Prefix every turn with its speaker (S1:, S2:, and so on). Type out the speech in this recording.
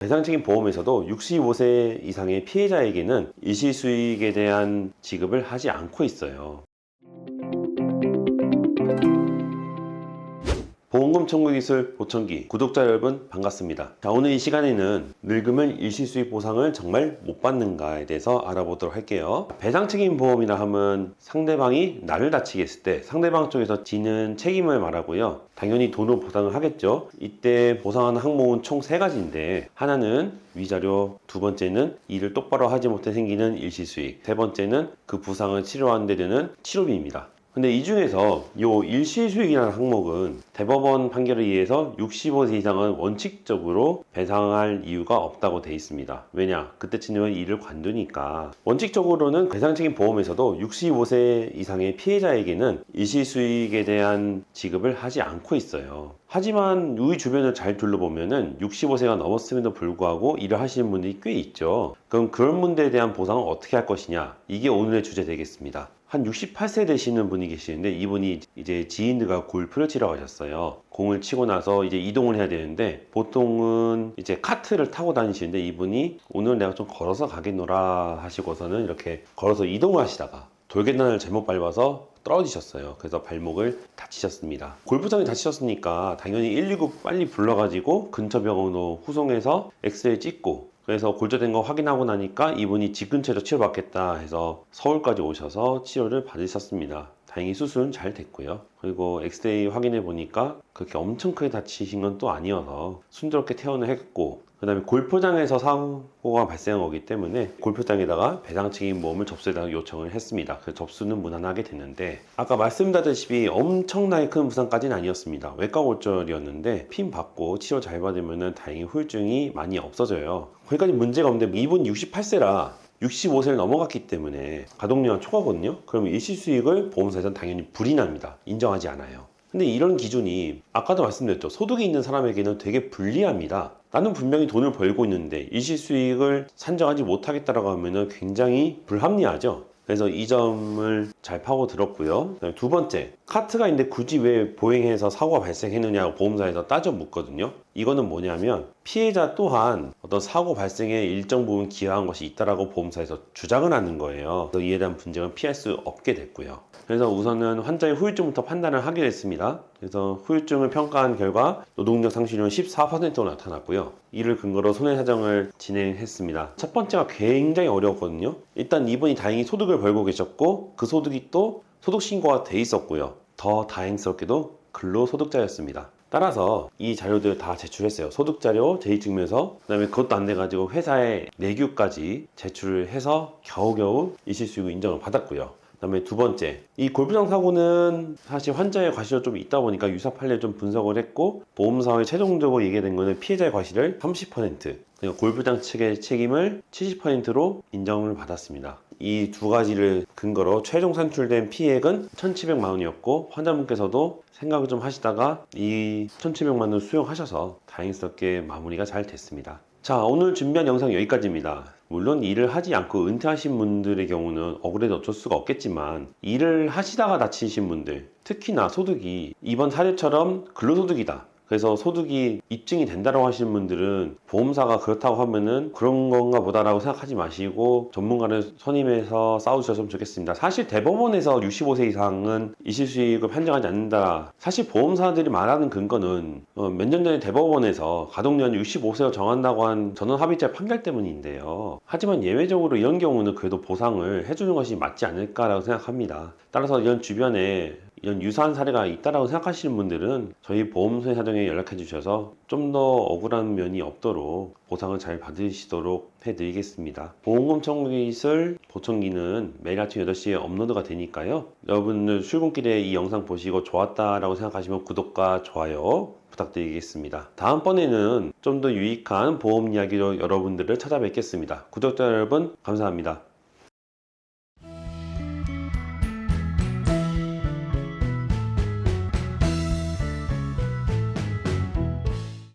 S1: 배상책임 보험에서도 65세 이상의 피해자에게는 일시수익에 대한 지급을 하지 않고 있어요. 보험금 청구 기술 보청기 구독자 여러분 반갑습니다. 자, 오늘 이 시간에는 늙으면 일시수익 보상을 정말 못 받는가에 대해서 알아보도록 할게요. 배상책임 보험이라 하면 상대방이 나를 다치게 했을 때 상대방 쪽에서 지는 책임을 말하고요. 당연히 돈으로 보상을 하겠죠. 이때 보상하는 항목은 총 3가지인데 하나는 위자료, 두 번째는 일을 똑바로 하지 못해 생기는 일시수익, 세 번째는 그 부상을 치료하는 데 드는 치료비입니다. 근데 이 중에서 이 일시수익이라는 항목은 대법원 판결에 의해서 65세 이상은 원칙적으로 배상할 이유가 없다고 돼 있습니다. 왜냐? 그때쯤이면 일을 관두니까. 원칙적으로는 배상책임 보험에서도 65세 이상의 피해자에게는 일시수익에 대한 지급을 하지 않고 있어요. 하지만 우리 주변을 잘 둘러보면은 65세가 넘었음에도 불구하고 일을 하시는 분들이 꽤 있죠. 그럼 그런 분들에 대한 보상을 어떻게 할 것이냐? 이게 오늘의 주제 되겠습니다. 한 68세 되시는 분이 계시는데 이분이 이제 지인들과 골프를 치러 가셨어요. 공을 치고 나서 이제 이동을 해야 되는데 보통은 이제 카트를 타고 다니시는데 이분이 오늘 내가 좀 걸어서 가겠노라 하시고서는 이렇게 걸어서 이동을 하시다가 돌계단을 잘못 밟아서 떨어지셨어요. 그래서 발목을 다치셨습니다. 골프장에 다치셨으니까 당연히 119 빨리 불러가지고 근처 병원으로 후송해서 엑스레이 찍고 그래서 골절된 거 확인하고 나니까 이분이 집 근처에서 치료받겠다 해서 서울까지 오셔서 치료를 받으셨습니다. 다행히 수술은 잘 됐고요. 그리고 엑스레이 확인해 보니까 그렇게 엄청 크게 다치신 건 또 아니어서 순조롭게 퇴원을 했고 그 다음에 골프장에서 사고가 발생한 거기 때문에 골프장에다가 배상책임 보험을 접수해달라고 요청을 했습니다. 그래서 접수는 무난하게 됐는데 아까 말씀드렸다시피 엄청나게 큰 부상까지는 아니었습니다. 외과 골절이었는데 핀 받고 치료 잘 받으면 다행히 후유증이 많이 없어져요. 거기까지 문제가 없는데 이분 68세라 65세를 넘어갔기 때문에 가동률은 초과거든요. 그러면 일시수익을 보험사에서는 당연히 불이납니다. 인정하지 않아요. 근데 이런 기준이 아까도 말씀드렸죠. 소득이 있는 사람에게는 되게 불리합니다. 나는 분명히 돈을 벌고 있는데 일시수익을 산정하지 못하겠다라고 하면 굉장히 불합리하죠. 그래서 이 점을 잘 파고들었고요. 두 번째, 카트가 있는데 굳이 왜 보행해서 사고가 발생했느냐고 보험사에서 따져 묻거든요. 이거는 뭐냐면 피해자 또한 어떤 사고 발생에 일정 부분 기여한 것이 있다라고 보험사에서 주장을 하는 거예요. 그래서 이에 대한 분쟁은 피할 수 없게 됐고요. 그래서 우선은 환자의 후유증부터 판단을 하게 됐습니다. 그래서 후유증을 평가한 결과 노동력 상실률은 14%로 나타났고요. 이를 근거로 손해사정을 진행했습니다. 첫 번째가 굉장히 어려웠거든요. 일단 이분이 다행히 소득을 벌고 계셨고 그 소득이 또 소득신고가 돼 있었고요. 더 다행스럽게도 근로소득자였습니다. 따라서 이 자료들을 다 제출했어요. 소득자료, 재직증명서, 그 다음에 그것도 안 돼가지고 회사에 내규까지 제출을 해서 겨우겨우 일시수익 인정을 받았고요. 그 다음에 두 번째, 이 골프장 사고는 사실 환자의 과실도 좀 있다 보니까 유사 판례를 좀 분석을 했고 보험사에 최종적으로 얘기된 거는 피해자의 과실을 30%, 그러니까 골프장 측의 책임을 70%로 인정을 받았습니다. 이 두 가지를 근거로 최종 산출된 피해액은 1,700만 원이었고 환자분께서도 생각을 좀 하시다가 이 1,700만 원을 수용하셔서 다행스럽게 마무리가 잘 됐습니다. 자, 오늘 준비한 영상 여기까지입니다. 물론 일을 하지 않고 은퇴하신 분들의 경우는 억울해도 어쩔 수가 없겠지만 일을 하시다가 다치신 분들, 특히나 소득이 이번 사례처럼 근로소득이다. 그래서 소득이 입증이 된다고 하시는 분들은 보험사가 그렇다고 하면은 그런 건가 보다라고 생각하지 마시고 전문가를 선임해서 싸우셨으면 좋겠습니다. 사실 대법원에서 65세 이상은 일시수익을 판정하지 않는다. 사실 보험사들이 말하는 근거는 몇 년 전에 대법원에서 가동년 65세로 정한다고 한 전원합의체 판결 때문인데요. 하지만 예외적으로 이런 경우는 그래도 보상을 해주는 것이 맞지 않을까라고 생각합니다. 따라서 이런 주변에 이런 유사한 사례가 있다라고 생각하시는 분들은 저희 보험소의 사정에 연락해 주셔서 좀 더 억울한 면이 없도록 보상을 잘 받으시도록 해드리겠습니다. 보험금 청구 기술 보청기는 매일 아침 8시에 업로드가 되니까요. 여러분들 출근길에 이 영상 보시고 좋았다라고 생각하시면 구독과 좋아요 부탁드리겠습니다. 다음번에는 좀 더 유익한 보험 이야기로 여러분들을 찾아뵙겠습니다. 구독자 여러분 감사합니다.